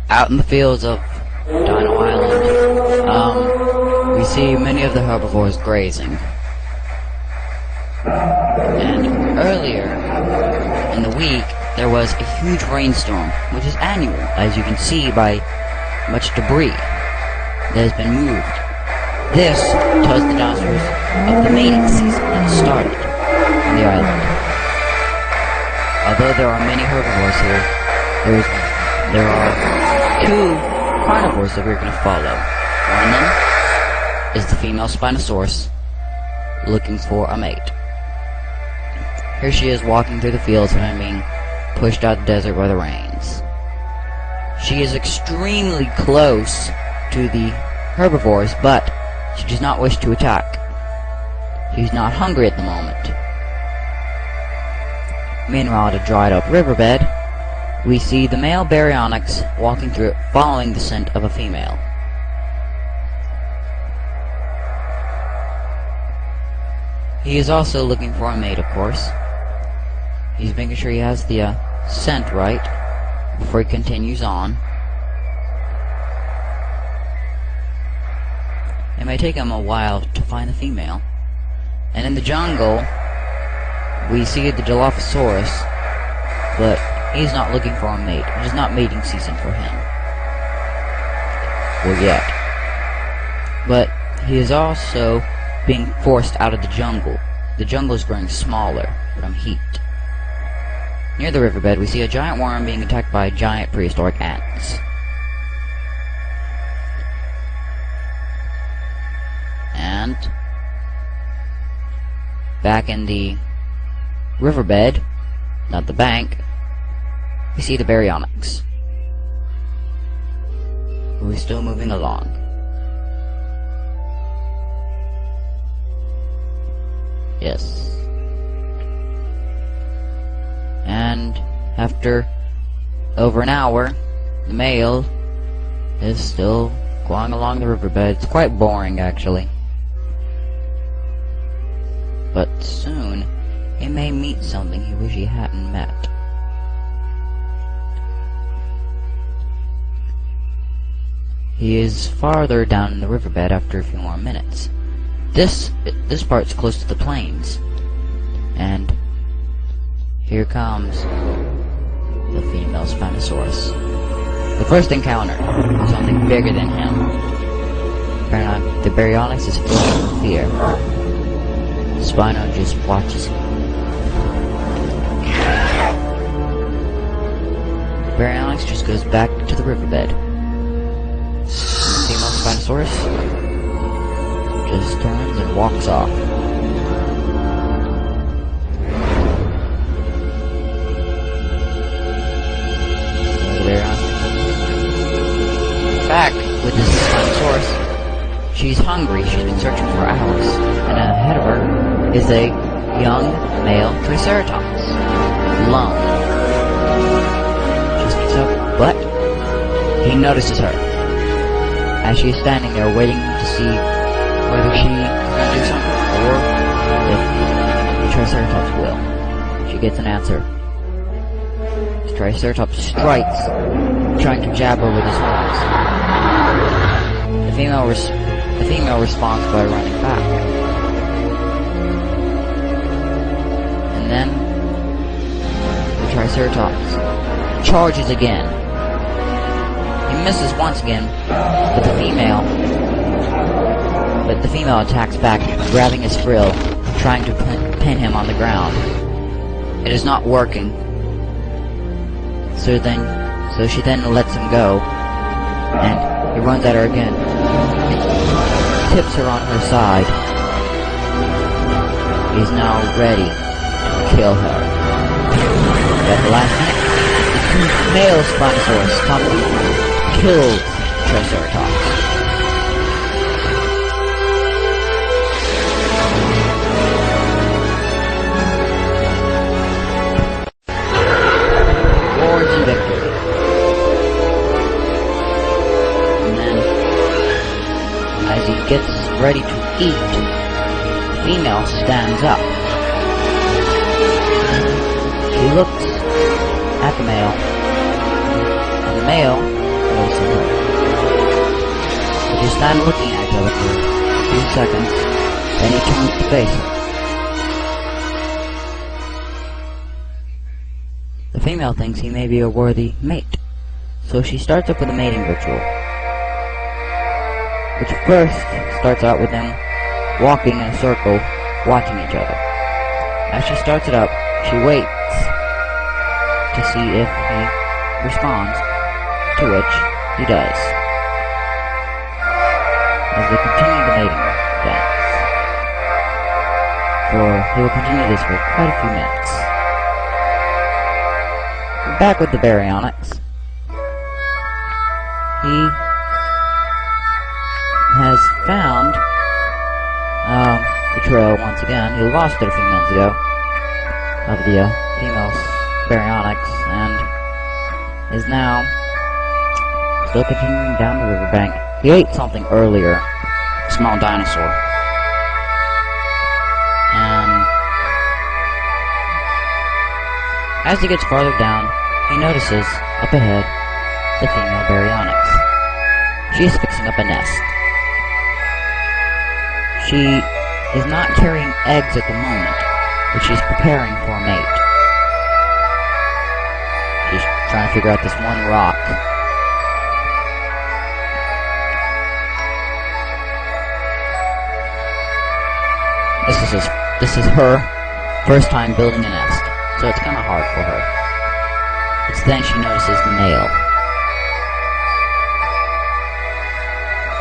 Out in the fields of Dino Island, we see many of the herbivores grazing. And earlier in the week, there was a huge rainstorm, which is annual, as you can see by much debris that has been moved. This tells the dinosaurs of the mating season that has started on the island. Although there are many herbivores here, there are two carnivores that we're going to follow. One of them is the female Spinosaurus, looking for a mate. Here she is walking through the fields and being pushed out the desert by the rains. She is extremely close to the herbivores, but she does not wish to attack. She's not hungry at the moment. Meanwhile, at a dried up riverbed, we see the male Baryonyx walking through it, following the scent of a female. He is also looking for a mate, of course. He's making sure he has the scent right before he continues on. It may take him a while to find the female. And in the jungle, we see the Dilophosaurus, but he's not looking for a mate. It is not mating season for him. Well, yet. But he is also being forced out of the jungle. The jungle is growing smaller from heat. Near the riverbed, we see a giant worm being attacked by giant prehistoric ants. And back in the riverbed, not the bank, we see the Baryonyx. We're still moving along. Yes. And after over an hour, the male is still going along the riverbed. It's quite boring, actually. But soon, he may meet something he wished he hadn't met. He is farther down in the riverbed after a few more minutes. This part's close to the plains. And here comes the female Spinosaurus. The first encounter is something bigger than him. The Baryonyx is filled with fear. Spino just watches him. The Baryonyx just goes back to the riverbed. And the female Spinosaurus just turns and walks off. Back with this Spinosaurus, she's hungry. She's been searching for hours, and ahead of her is a young male Triceratops, alone. She sneaks up, but he notices her as she's standing there waiting to see whether she's going to do something or if the Triceratops will. She gets an answer. The Triceratops strikes, trying to jab her with his horns. The female responds by running back. And then the Triceratops charges again. He misses once again, but the female attacks back, grabbing his frill, trying to pin him on the ground. It is not working. So she then lets him go, and he runs at her again. Tips her on her side. He's now ready to kill her. At the last minute, the two male Spinosaurus come and kill Triceratops. Awards and victory. And then, as he gets ready to eat, the female stands up. looks at the male, and the male notices her. They just stand looking at each other for a few seconds, then he turns to face her. The female thinks he may be a worthy mate, so she starts up with a mating ritual, which first starts out with them walking in a circle, watching each other. As she starts it up, she waits to see if he responds, to which he does, as they continue the mating dance. For they will continue this for quite a few minutes. We're back with the baryonyx. He has found the trail once again. He lost it a few minutes ago of the female baryonyx, and is now still continuing down the riverbank. He ate something earlier, a small dinosaur, and as he gets farther down, he notices up ahead the female baryonyx. She is fixing up a nest. She is not carrying eggs at the moment, but she's preparing for a mate. She's trying to figure out this one rock. This is her first time building a nest, so it's kind of hard for her. It's then she notices the male.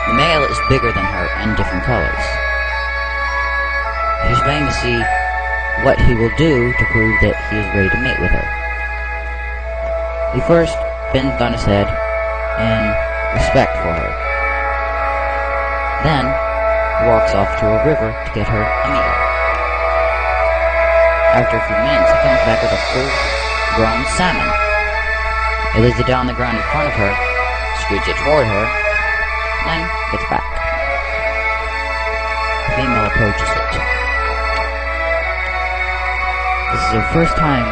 The male is bigger than her and different colors. She's waiting to see what he will do to prove that he is ready to mate with her. He first bends on his head in respect for her. Then he walks off to a river to get her a meal. After a few minutes, he comes back with a full-grown salmon. He lays it down on the ground in front of her, scoots it toward her, then gets back. The female approaches it. This is her first time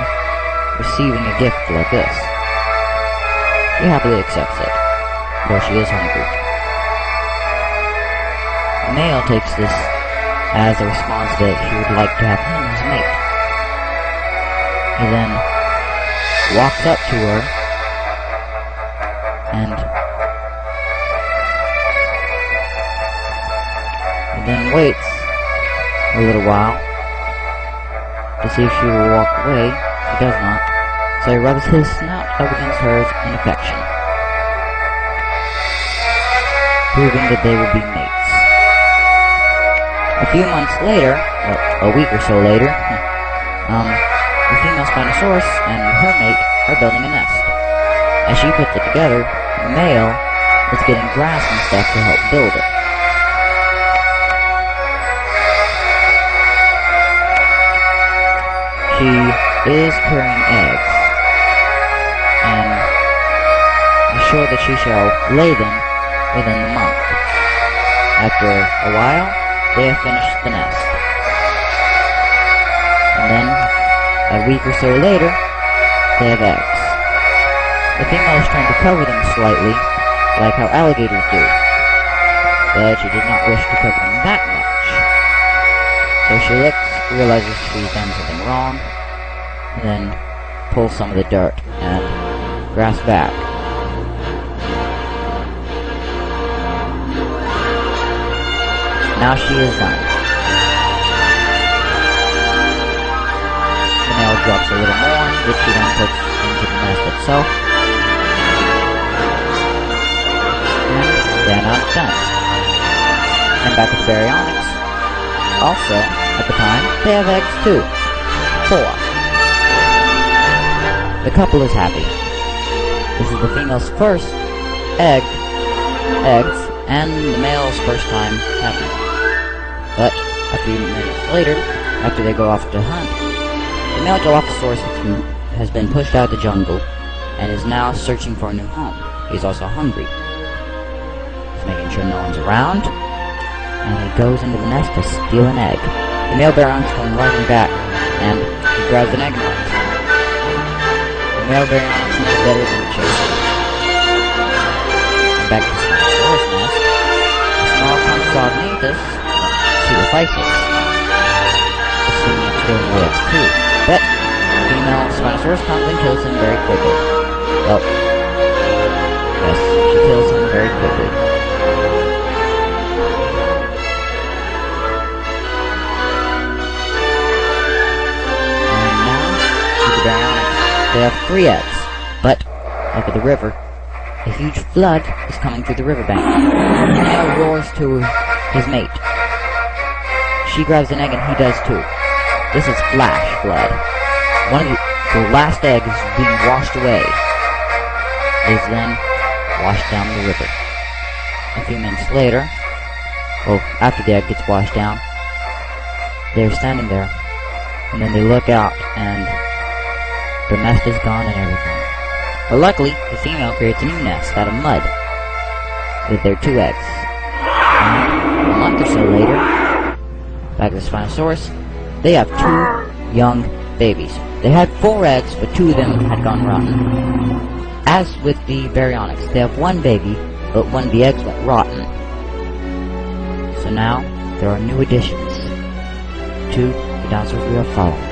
receiving a gift like this. She happily accepts it, though she is hungry. The male takes this as a response that he would like to have him as a mate. He then walks up to her and then waits a little while to see if she will walk away. She does not, so he rubs his snout up against hers in affection, proving that they will be mates. A few months later, a week or so later, the female Spinosaurus and her mate are building a nest. As she puts it together, the male is getting grass and stuff to help build it. She is carrying eggs, and is sure that she shall lay them within the month. After a while, they have finished the nest. And then, a week or so later, they have eggs. The female is trying to cover them slightly, like how alligators do, but she did not wish to cover them that much. So she looks, realizes she's done something wrong, and then pulls some of the dirt and grass back. Now she is done. The male drops a little more, which she then puts into the nest itself. And then I'm done. And back with the baryonyx. Also, at the time, they have eggs too. 4. The couple is happy. This is the female's first eggs, and the male's first time having them. But a few minutes later, after they go off to hunt, the male Dilophosaurus has been pushed out of the jungle and is now searching for a new home. He's also hungry. He's making sure no one's around, and he goes into the nest to steal an egg. The male baryonyx comes running back, and he grabs an egg and runs. male baryonyx is better than the chaser. And back to the Spinosaurus nest. The small Compsognathus pseudophysis is seen killing the eggs too, but the female Spinosaurus comes and kills him very quickly. Well, yes, she kills him very quickly. They have 3 eggs, but up at the river, a huge flood is coming through the riverbank. The male roars to his mate. She grabs an egg and he does too. This is flash flood. One of the last eggs being washed away is then washed down the river. A few minutes later, well, after the egg gets washed down, they're standing there, and then they look out and the nest is gone and everything. But luckily, the female creates a new nest out of mud with their 2 eggs. And a month or so later, back to the Spinosaurus, they have 2 young babies. They had 4 eggs, but 2 of them had gone rotten. As with the baryonyx, they have 1 baby, but 1 of the eggs went rotten. So now, there are new additions to the dinosaurs we are following.